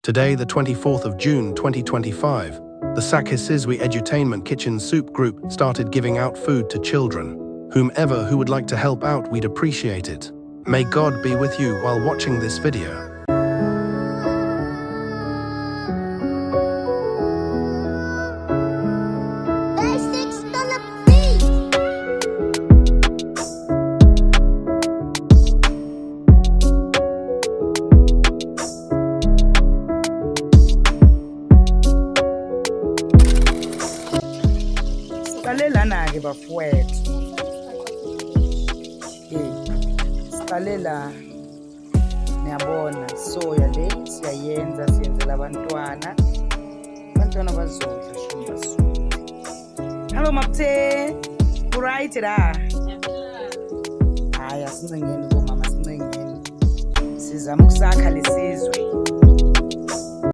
Today, the 24th of June 2025, the Sakhisizwe Edutainment Kitchen Soup Group started giving out food to children. Whomever who would like to help out, we'd appreciate it. May God be with you while watching this video. Siqalelana-ke bafowethu. Siqalela, niyabona, soya le siyenzela abantwana bazodla shumba. Hello Mapte, right la? Hayi asincengeni bomama, sincengeni. Sizama ukusakha lesizwe.